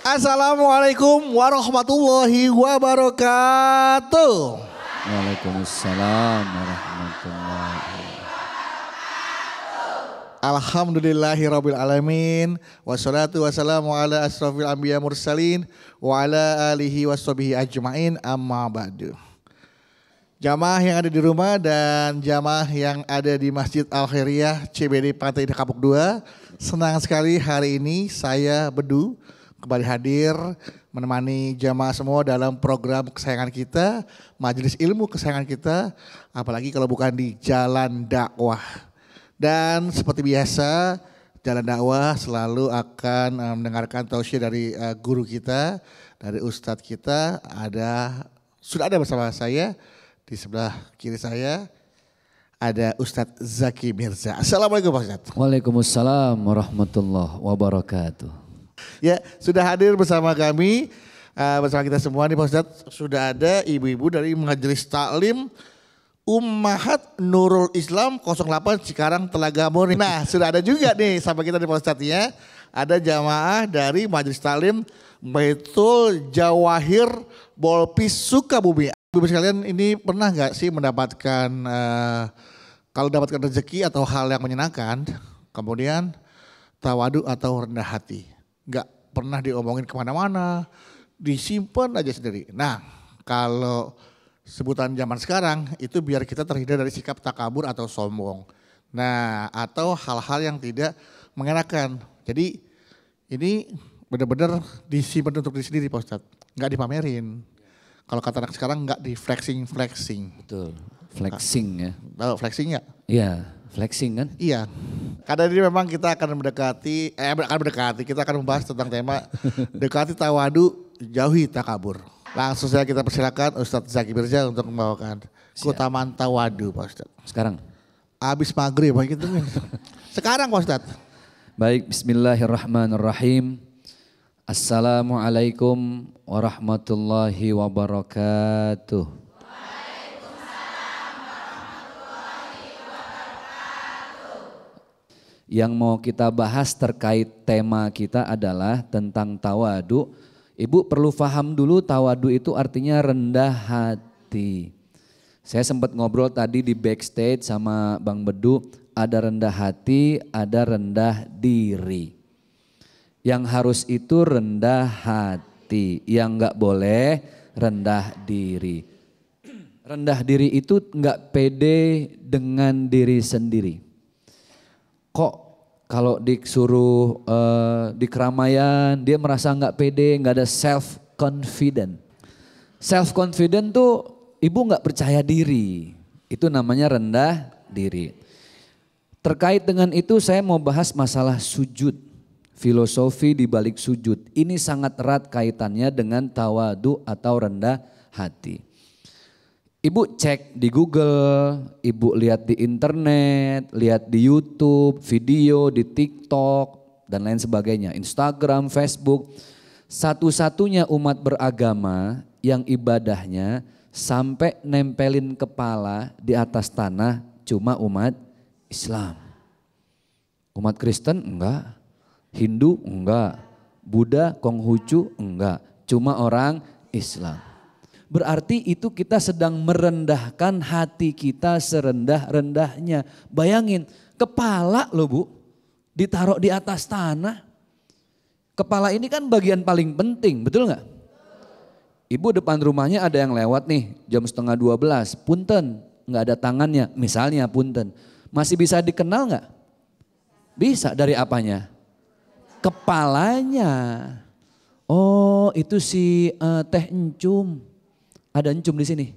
Assalamualaikum warahmatullahi wabarakatuh. Waalaikumsalam warahmatullahi. Alhamdulillahirabbil alamin wassalatu wassalamu ala asrofil anbiya mursalin wa ala alihi washabihi ajmain amma ba'du. Jamaah yang ada di rumah dan jamaah yang ada di Masjid Al Khairiyah CBD Pantai Indah Kapuk 2, senang sekali hari ini saya Bedu kembali hadir menemani jamaah semua dalam program kesayangan kita, majelis ilmu kesayangan kita, apalagi kalau bukan di Jalan Dakwah. Dan seperti biasa, Jalan Dakwah selalu akan mendengarkan tausiah dari guru kita, dari ustadz kita. Sudah ada bersama saya di sebelah kiri saya ada Ustadz Zaki Mirza. Assalamualaikum Pak Ustadz. Waalaikumsalam warahmatullahi wabarakatuh. Ya, sudah hadir bersama kami, bersama kita semua nih Pak Ustadz. Sudah ada ibu-ibu dari Majelis Taklim Ummahat Nurul Islam 08 Cikarang Telaga Murni. Nah, sudah ada juga nih sampai kita di Pak Ustadz ya. Ada jamaah dari Majelis Taklim Baitul Jawahir Bolpis Sukabumi. Ibu sekalian, ini pernah nggak sih mendapatkan kalau dapatkan rezeki atau hal yang menyenangkan, kemudian tawadu atau rendah hati, nggak pernah diomongin kemana-mana, disimpan aja sendiri. Nah, kalau sebutan zaman sekarang itu biar kita terhindar dari sikap takabur atau sombong. Nah, atau hal-hal yang tidak mengenakan. Jadi ini benar-benar disimpan untuk diri sendiri Pak Ustadz, nggak dipamerin. Kalau kata anak sekarang nggak di flexing. Betul, flexing ya. Tahu flexing nggak? Iya, flexing kan? Iya. Karena ini memang kita akan kita akan membahas tentang tema dekati tawadu, jauhi takabur. Langsung saja kita persilakan Ustadz Zaki Mirza untuk membawakan keutamaan tawadu Pak Ustadz. Sekarang? Abis maghrib gitu. Sekarang Pak Ustadz. Baik, bismillahirrahmanirrahim. Assalamualaikum warahmatullahi wabarakatuh. Yang mau kita bahas terkait tema kita adalah tentang tawadu. Ibu perlu paham dulu tawadu itu artinya rendah hati. Saya sempat ngobrol tadi di backstage sama Bang Bedu, ada rendah hati, ada rendah diri. Yang harus itu rendah hati, yang enggak boleh rendah diri. Rendah diri itu enggak pede dengan diri sendiri. Kok kalau disuruh di keramaian dia merasa enggak pede, enggak ada self confident. Self confident tuh ibu enggak percaya diri, itu namanya rendah diri. Terkait dengan itu saya mau bahas masalah sujud. Filosofi di balik sujud ini sangat erat kaitannya dengan tawadu atau rendah hati. Ibu cek di Google, ibu lihat di internet, lihat di YouTube, video di TikTok dan lain sebagainya, Instagram, Facebook. Satu-satunya umat beragama yang ibadahnya sampai nempelin kepala di atas tanah cuma umat Islam. Umat Kristen enggak. Hindu enggak, Buddha, Konghucu enggak, cuma orang Islam. Berarti itu kita sedang merendahkan hati kita serendah-rendahnya. Bayangin, kepala loh Bu, ditaruh di atas tanah. Kepala ini kan bagian paling penting, betul enggak? Ibu depan rumahnya ada yang lewat nih, jam 11:30, punten, enggak ada tangannya, misalnya punten. Masih bisa dikenal enggak? Bisa, dari apanya? Kepalanya. Oh, itu si Teh Encum. Ada Encum di sini?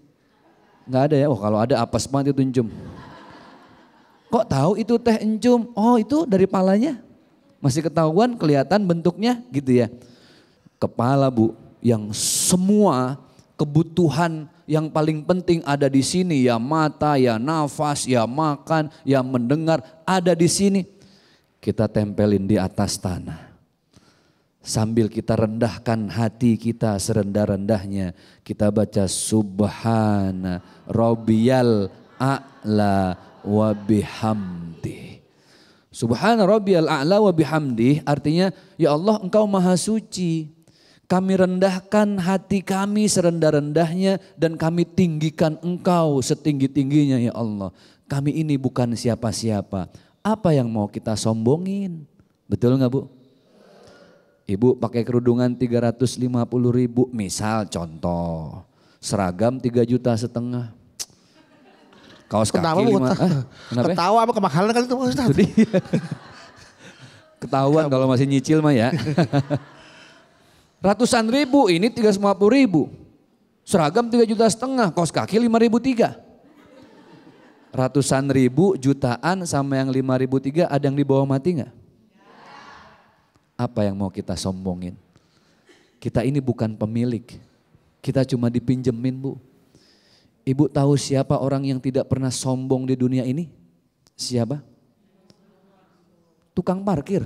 Enggak ada ya? Oh, kalau ada apes banget itu Encum. Kok tahu itu Teh Encum? Oh, itu dari palanya. Masih ketahuan, kelihatan bentuknya gitu ya. Kepala Bu, yang semua kebutuhan yang paling penting ada di sini, ya mata, ya nafas, ya makan, ya mendengar, ada di sini. Kita tempelin di atas tanah. Sambil kita rendahkan hati kita serendah-rendahnya. Kita baca Subhana Rabbiyal A'la wa bihamdi. Subhana Rabbiyal A'la wa bihamdi artinya ya Allah engkau maha suci. Kami rendahkan hati kami serendah-rendahnya dan kami tinggikan Engkau setinggi-tingginya ya Allah. Kami ini bukan siapa-siapa. Apa yang mau kita sombongin? Betul nggak Bu? Ibu pakai kerudungan 350.000 misal contoh. Seragam 3,5 juta. Kaos kaki 5. Kenapa? Ketawa apa kemahalan kali itu Pak Ustadz? Ketahuan kalau masih nyicil mah ya. Ratusan ribu, ini 350.000. Seragam 3,5 juta, kaos kaki 5.300. Ratusan ribu, jutaan sama yang 5.300 ada yang di bawah mati nggak? Apa yang mau kita sombongin? Kita ini bukan pemilik, kita cuma dipinjemin Bu. Ibu tahu siapa orang yang tidak pernah sombong di dunia ini? Siapa? Tukang parkir.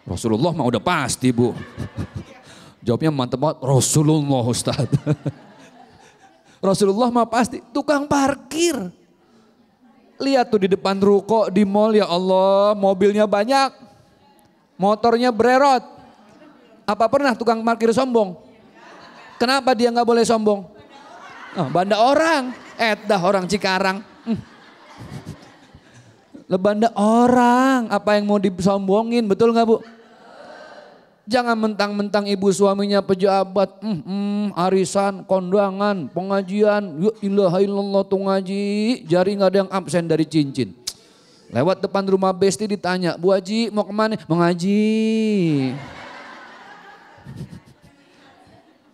Rasulullah mah udah pasti Bu. Jawabnya mantep banget, Rasulullah Ustaz. Rasulullah mah pasti tukang parkir. Lihat tuh di depan ruko di mall ya Allah, mobilnya banyak. Motornya bererot. Apa pernah tukang parkir sombong? Kenapa dia nggak boleh sombong? Oh, banda orang, dah orang Cikarang. Lebanda orang, apa yang mau disombongin, betul nggak Bu? Jangan mentang-mentang ibu suaminya pejabat, arisan, kondangan, pengajian, ya ilaha illallah tuh ngaji, jari nggak ada yang absen dari cincin. Lewat depan rumah Besti ditanya, Bu Haji mau kemana? Mau ngaji.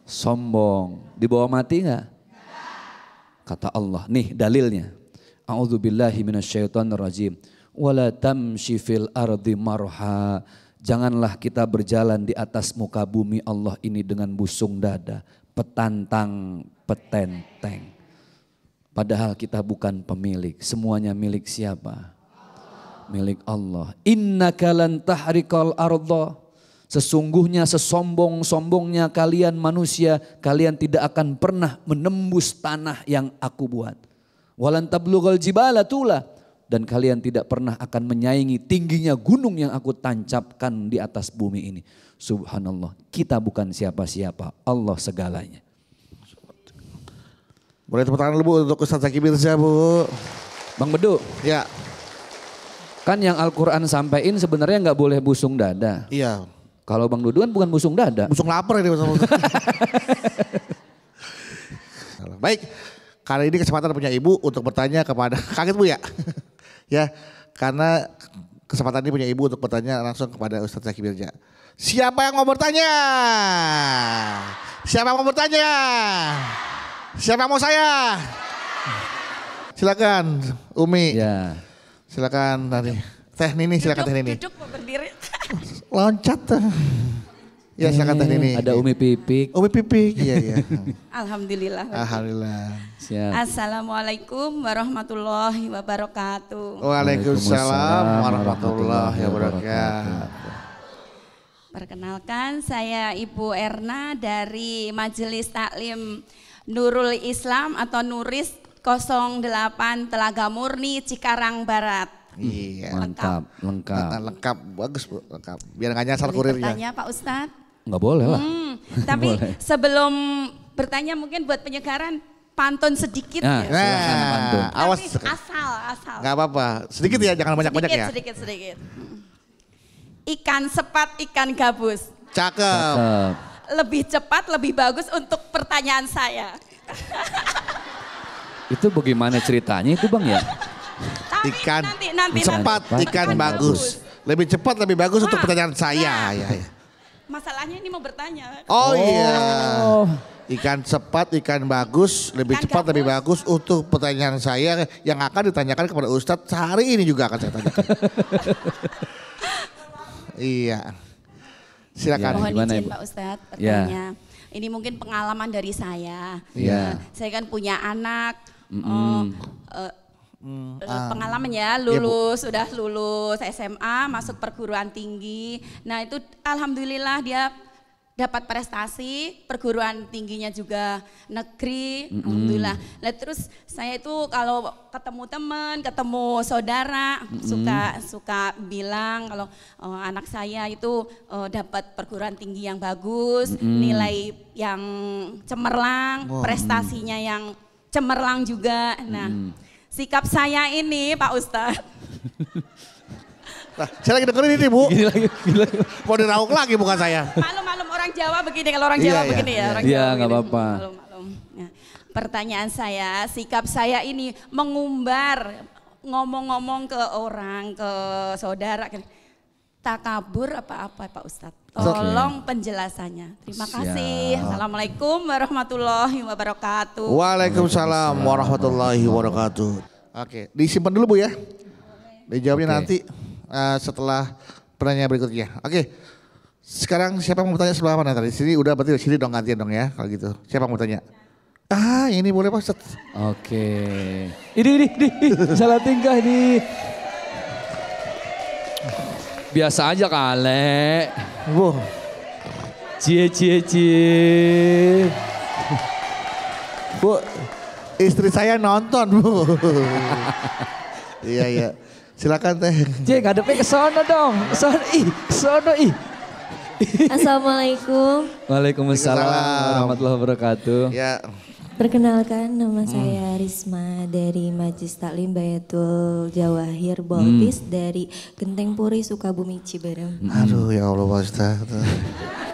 Sombong, dibawa mati nggak? Kata Allah, nih dalilnya. A'udzubillahi minasyaitonirrajim. Wala tamshi fil ardi marha. Janganlah kita berjalan di atas muka bumi Allah ini dengan busung dada, petantang, petenteng. Padahal kita bukan pemilik, semuanya milik siapa? Milik Allah. Innaka lan tahrikal arda. Sesungguhnya sesombong-sombongnya kalian manusia, kalian tidak akan pernah menembus tanah yang aku buat. Walan tablughal jibala tula. Dan kalian tidak pernah akan menyaingi tingginya gunung yang aku tancapkan di atas bumi ini. Subhanallah, kita bukan siapa-siapa, Allah segalanya. Boleh tepuk tangan dulu Bu untuk Ustaz Zaki Mirza Bu. Bang Bedu. Ya. Kan yang Al-Quran sampaikan sebenarnya nggak boleh busung dada. Iya. Kalau Bang Dudu kan bukan busung dada. Busung lapar ini. Baik, kali ini kesempatan punya Ibu untuk bertanya kepada, kaget Bu ya? Ya, karena kesempatan ini punya Ibu untuk bertanya langsung kepada Ustaz Zaki Mirza. Siapa yang mau bertanya? Siapa yang mau bertanya? Siapa yang mau saya? Silakan Umi. Ya. Silakan tadi. Teh Nini, silakan Teh Nini. Duduk berdiri. Loncat. Ya silakan Teh Nini. Ada Umi Pipik. Umi Pipik, iya. Alhamdulillah. Alhamdulillah. Siap. Assalamualaikum warahmatullahi wabarakatuh. Waalaikumsalam warahmatullahi wabarakatuh. Perkenalkan saya Ibu Erna dari Majelis Taklim Nurul Islam atau Nuris 08 Telaga Murni Cikarang Barat. Iya. Mantap, lengkap. Lengkap, bagus Bu, lengkap. Biar nggak nyasar Boleh kurirnya. bertanya Pak Ustadz? Nggak boleh lah. Tapi Boleh. sebelum bertanya mungkin buat penyegaran pantun sedikit Nah, ya. silakan pantun. Tapi Awas. asal. Nggak apa-apa, sedikit ya, jangan banyak-banyak ya. Sedikit. Ikan sepat, ikan gabus. Cakep. Cakep. Lebih cepat, lebih bagus untuk pertanyaan saya. Itu bagaimana ceritanya itu Bang ya? Tapi Ikan nanti. cepat, ikan bagus. Lebih cepat, lebih bagus untuk pertanyaan saya. Ya. Masalahnya ini mau bertanya. Oh iya. Ikan cepat, ikan bagus, lebih Ikan cepat, gabus. lebih bagus untuk pertanyaan saya yang akan ditanyakan kepada Ustadz hari ini juga akan saya tanyakan. Iya. Silakan. Mohon gimana, izin Ibu? Pak Ustadz Ya. bertanya. Ini mungkin pengalaman dari saya. Ya. Saya kan punya anak. Pengalaman ya, sudah lulus SMA, masuk perguruan tinggi. Nah itu alhamdulillah dia dapat prestasi, perguruan tingginya juga negeri, alhamdulillah. Lah terus saya itu kalau ketemu teman, ketemu saudara, suka bilang kalau anak saya itu dapat perguruan tinggi yang bagus, nilai yang cemerlang, prestasinya yang cemerlang juga. Nah, sikap saya ini Pak Ustadz. Nah, saya lagi dengerin ini Bu. Gini lagi. Mau dirauk lagi bukan saya. Maklum orang Jawa begini, kalau orang Jawa begini ya. Orang Iya, Jawa nggak begini. apa-apa. Maklum. Ya. Pertanyaan saya, sikap saya ini mengumbar, ngomong-ngomong ke orang, ke saudara. Takabur apa-apa Pak Ustadz? Tolong penjelasannya. Terima kasih. Assalamualaikum warahmatullahi wabarakatuh. Waalaikumsalam warahmatullahi wabarakatuh. Oke, disimpan dulu Bu ya. Dijawabnya nanti setelah pertanyaan berikutnya. Oke, sekarang siapa yang mau bertanya sebelah mana tadi? Sini udah, berarti sini dong gantian dong ya kalau gitu. Siapa yang mau bertanya? Ini boleh Pak Ustadz. Oke. Ini, salah tingkah ini. Biasa aja kale. Bu. Cie. Bu, istri saya nonton Bu. Iya. Silakan Teh. Ngadepnya ke sono dong. Sono. Assalamualaikum. Waalaikumsalam warahmatullahi wabarakatuh. Ya. Perkenalkan, nama saya Risma dari Majelis Taklim Bayatul Jawahir Boltis dari Genteng Puri, Sukabumi, Ciberem. Aduh ya Allah Pak Ustadz.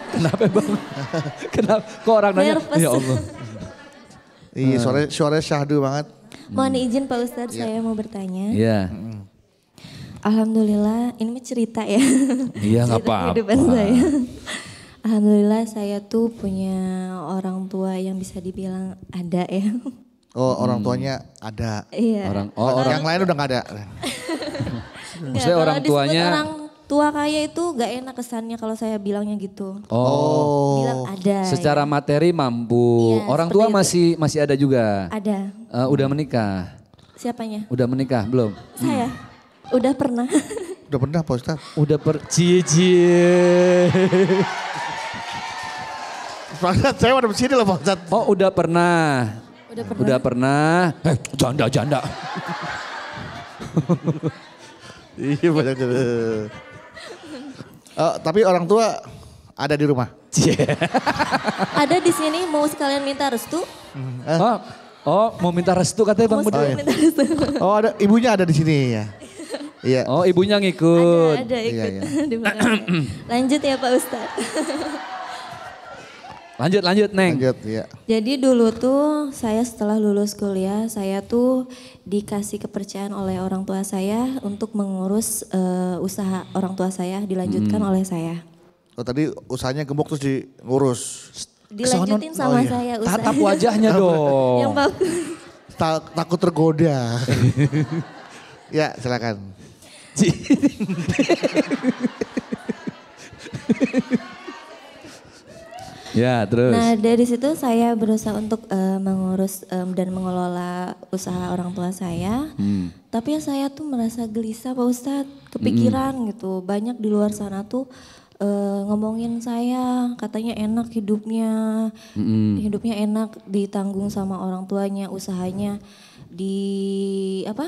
Kenapa Bang? Kenapa? Kok orang nanya? Nervous. Ya Allah. Iya suaranya syahdu banget. Mohon izin Pak Ustadz, saya mau bertanya. Iya. Alhamdulillah, ini mah cerita ya. Iya nggak Cerita apa-apa. kehidupan saya. Alhamdulillah saya tuh punya orang tua yang bisa dibilang ada ya. Oh orang tuanya ada. Iya. Orang Yang lain udah gak ada. Maksudnya orang kalau disebut tuanya. orang tua kaya itu gak enak kesannya kalau saya bilangnya gitu. Oh. Bilang ada. Secara materi mampu. Iya, Orang seperti tua masih ada juga. Ada. Udah menikah. Siapanya? Udah menikah belum? Saya. Udah pernah. Udah pernah Pak Ustadz. Udah cie. Pak Ustadz saya udah sini loh Pak Ustadz. Oh udah pernah. Udah pernah. Janda. Iya Pak Ustadz. Tapi orang tua ada di rumah. Ada di sini mau sekalian minta restu. Oh mau minta restu katanya Bang Mau Bedu. sekalian minta restu. Oh ada ibunya ada di sini ya. Iya. Oh ibunya ngikut. Ada ikut. Iya. Di belakang. Lanjut ya Pak Ustadz. Lanjut Neng. Lanjut ya. Jadi dulu tuh saya setelah lulus kuliah, saya tuh dikasih kepercayaan oleh orang tua saya untuk mengurus usaha orang tua saya, dilanjutkan oleh saya. Oh tadi usahanya gemuk terus diurus. Dilanjutin sama saya usaha. Tatap wajahnya dong. Yang bagus. Takut tergoda. Ya silakan. Ya terus. Nah dari situ saya berusaha untuk mengurus dan mengelola usaha orang tua saya. Tapi saya tuh merasa gelisah Pak Ustadz, kepikiran gitu. Banyak di luar sana tuh ngomongin saya, katanya enak hidupnya. Hidupnya enak, ditanggung sama orang tuanya, usahanya.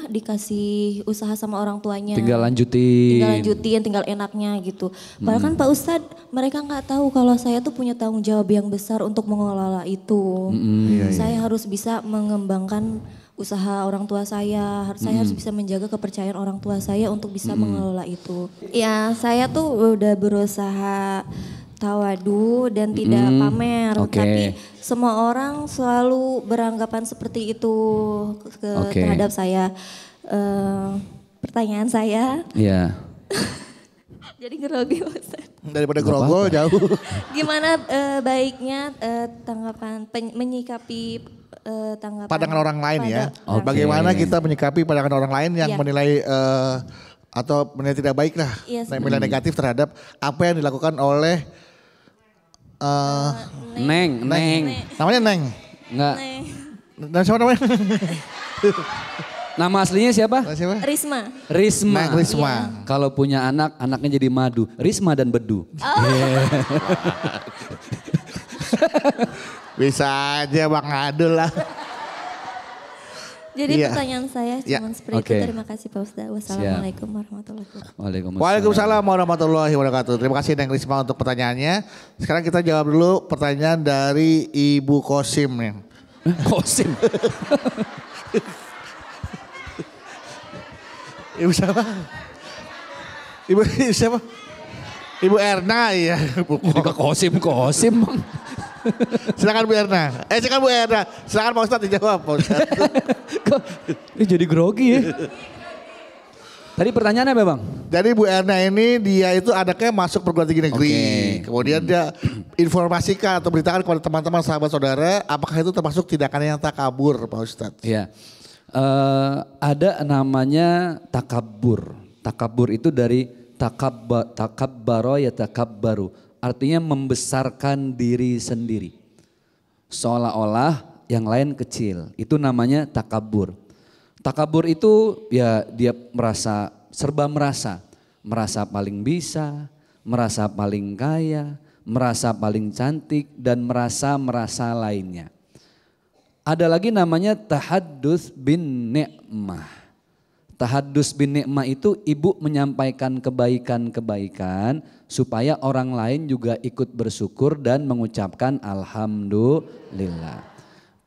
Dikasih usaha sama orang tuanya. Tinggal lanjutin. Tinggal enaknya gitu. Padahal kan Pak Ustadz, mereka nggak tahu kalau saya tuh punya tanggung jawab yang besar untuk mengelola itu. Saya harus bisa mengembangkan usaha orang tua saya. Saya harus bisa menjaga kepercayaan orang tua saya untuk bisa mengelola itu. Ya, saya tuh udah berusaha tawadu dan tidak pamer, tapi semua orang selalu beranggapan seperti itu terhadap saya. Pertanyaan saya, Iya. jadi grogi Ustaz. Daripada grogol jauh. Gimana baiknya tanggapan menyikapi tanggapan Pandangan orang lain ya. Oke. Bagaimana kita menyikapi pandangan orang lain yang Iya. menilai atau menilai tidak baik lah, Iya, menilai negatif terhadap apa yang dilakukan oleh Neng. namanya Neng. Enggak. Nih, Dan siapa namanya? Nama aslinya siapa? Siapa? Risma. Risma. Neng Risma. Kalau punya anak, anaknya jadi madu. Risma dan bedu. Yeah. Bisa aja Bang Adul lah. Jadi Iya. pertanyaan saya Ya. cuma seperti Oke. itu. Terima kasih Pak Ustadz. Wassalamualaikum warahmatullahi wabarakatuh. Waalaikumsalam warahmatullahi wabarakatuh. Terima kasih Neng Risma untuk pertanyaannya. Sekarang kita jawab dulu pertanyaan dari Ibu Kosim nih. Kosim. Ibu siapa? Ibu siapa? Ibu Erna ya. Juga Kosim. Bang. Silakan Bu Erna. Silakan Bu Erna. Silakan Pak Ustadz dijawab Pak Ustadz. Kok ini jadi grogi ya? Tadi pertanyaannya apa Bang? Jadi Bu Erna ini dia itu anaknya masuk perguruan tinggi negeri. Oke. Kemudian dia informasikan atau beritakan kepada teman-teman sahabat saudara apakah itu termasuk tindakan yang takabur Pak Ustadz. Iya. Ada namanya takabur. Takabur itu dari takabbaro ya takabbaru. Artinya membesarkan diri sendiri. Seolah-olah yang lain kecil. Itu namanya takabur. Takabur itu ya dia serba merasa. Merasa paling bisa, merasa paling kaya, merasa paling cantik dan merasa lainnya. Ada lagi namanya tahaddus bin ni'mah. Tahaddus bin ni'mah itu ibu menyampaikan kebaikan-kebaikan supaya orang lain juga ikut bersyukur dan mengucapkan alhamdulillah.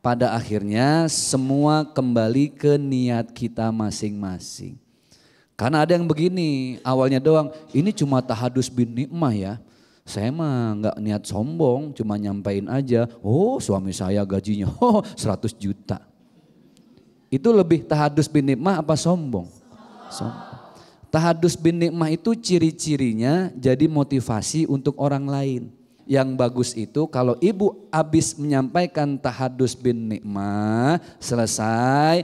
Pada akhirnya semua kembali ke niat kita masing-masing. Karena ada yang begini, awalnya doang, ini cuma tahaddus bin ni'mah ya. Saya mah nggak niat sombong, cuma nyampein aja, oh suami saya gajinya 100 juta. Itu lebih tahaddus bin ni'mah apa sombong? Sombong. Tahaddus bin ni'mah itu ciri-cirinya jadi motivasi untuk orang lain. Yang bagus itu kalau ibu habis menyampaikan tahaddus bin ni'mah, selesai,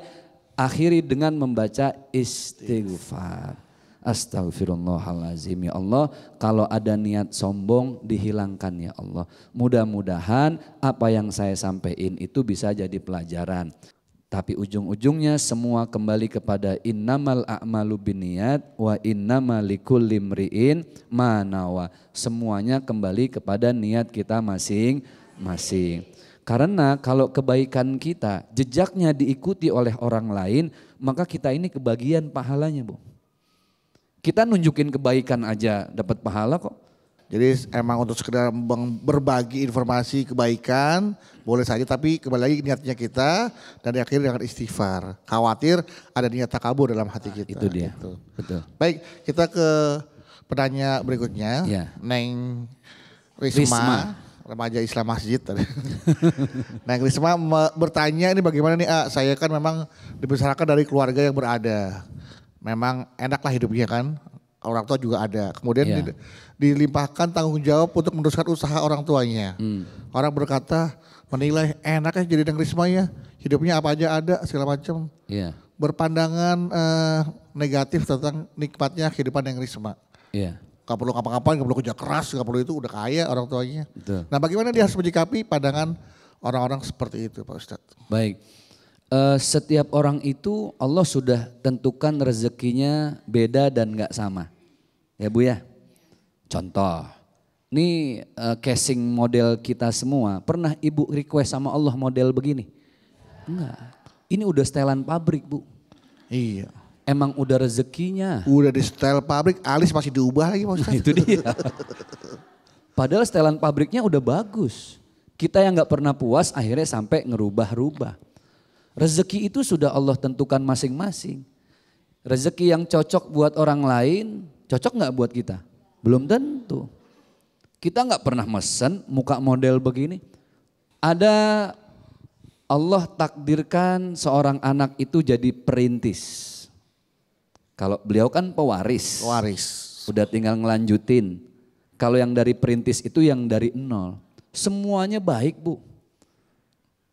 akhiri dengan membaca istighfar. Astagfirullahalazim ya Allah, kalau ada niat sombong dihilangkan ya Allah. Mudah-mudahan apa yang saya sampaikan itu bisa jadi pelajaran. Tapi ujung-ujungnya semua kembali kepada innamal a'malu binniyat wa innamal likulli imri'in ma nawa. Semuanya kembali kepada niat kita masing-masing. Karena kalau kebaikan kita jejaknya diikuti oleh orang lain, maka kita ini kebagian pahalanya, Bu. Kita nunjukin kebaikan aja dapat pahala kok. Jadi emang untuk sekedar berbagi informasi kebaikan boleh saja, tapi kembali lagi niatnya kita dan diakhiri dengan istighfar. Khawatir ada niat takabur dalam hati kita. Itu dia, gitu. betul. Baik, kita ke penanya berikutnya. Ya. Neng Risma, remaja Islam Masjid. Neng Risma bertanya ini bagaimana nih, saya kan memang dibesarkan dari keluarga yang berada. Memang enaklah hidupnya kan, orang tua juga ada. Kemudian dilimpahkan tanggung jawab untuk meneruskan usaha orang tuanya. Orang berkata menilai enaknya jadi Neng Risma ya, hidupnya apa aja ada segala macam. Iya. Berpandangan negatif tentang nikmatnya kehidupan Neng Risma. Iya. Gak perlu ngapa-ngapain, gak perlu kerja keras, gak perlu itu, udah kaya orang tuanya. Betul. Nah bagaimana dia harus menyikapi pandangan orang-orang seperti itu Pak Ustadz? Baik. Setiap orang itu Allah sudah tentukan rezekinya beda dan gak sama. Ya Bu ya. Contoh, ini casing model kita semua. Pernah ibu request sama Allah model begini? Enggak. Ini udah setelan pabrik Bu. Iya. Emang udah rezekinya. Udah di style pabrik, alis masih diubah lagi Pak Ustadz. Itu dia. Padahal setelan pabriknya udah bagus. Kita yang gak pernah puas akhirnya sampai ngerubah-rubah. Rezeki itu sudah Allah tentukan masing-masing. Rezeki yang cocok buat orang lain, cocok gak buat kita? Belum tentu. Kita gak pernah mesen muka model begini. Ada Allah takdirkan seorang anak itu jadi perintis. Kalau beliau kan pewaris. Waris. Udah tinggal ngelanjutin. Kalau yang dari perintis itu yang dari nol. Semuanya baik Bu.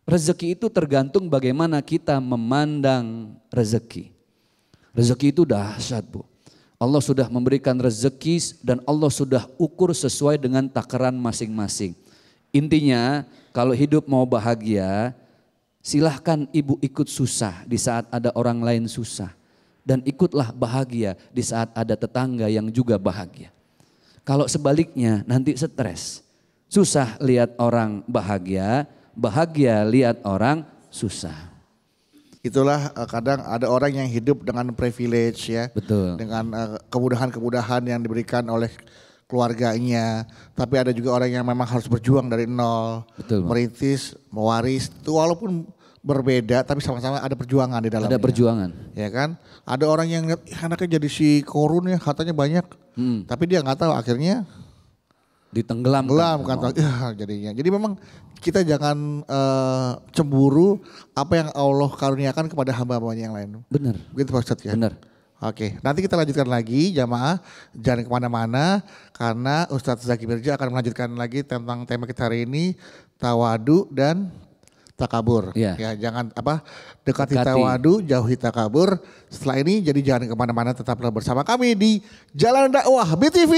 Rezeki itu tergantung bagaimana kita memandang rezeki. Rezeki itu dahsyat Bu. Allah sudah memberikan rezeki dan Allah sudah ukur sesuai dengan takaran masing-masing. Intinya kalau hidup mau bahagia, Silahkan ibu ikut susah di saat ada orang lain susah. Dan ikutlah bahagia di saat ada tetangga yang juga bahagia. Kalau sebaliknya nanti stres. Susah lihat orang bahagia, bahagia lihat orang susah. Itulah kadang ada orang yang hidup dengan privilege ya. Betul. Dengan kemudahan-kemudahan yang diberikan oleh keluarganya. Tapi ada juga orang yang memang harus berjuang dari nol. Betul, Bang. Merintis, mewaris. Itu walaupun berbeda tapi sama-sama ada perjuangan di dalamnya. Ada perjuangan. Ya kan? Ada orang yang lihat anaknya jadi si korun ya, hartanya banyak. Tapi dia nggak tahu akhirnya Ditenggelamkan. kan ya, jadinya. Jadi memang kita jangan cemburu apa yang Allah karuniakan kepada hamba-hambanya yang lain. Benar. Begitu Pak Ustadz ya. Benar. Oke, nanti kita lanjutkan lagi jamaah, jangan kemana-mana karena Ustadz Zaki Mirja akan melanjutkan lagi tentang tema kita hari ini tawadu dan takabur. Iya. Ya, jangan dekati Dekati. tawadu, jauhi takabur. Setelah ini jadi jangan kemana-mana, tetaplah bersama kami di Jalan Dakwah BTV.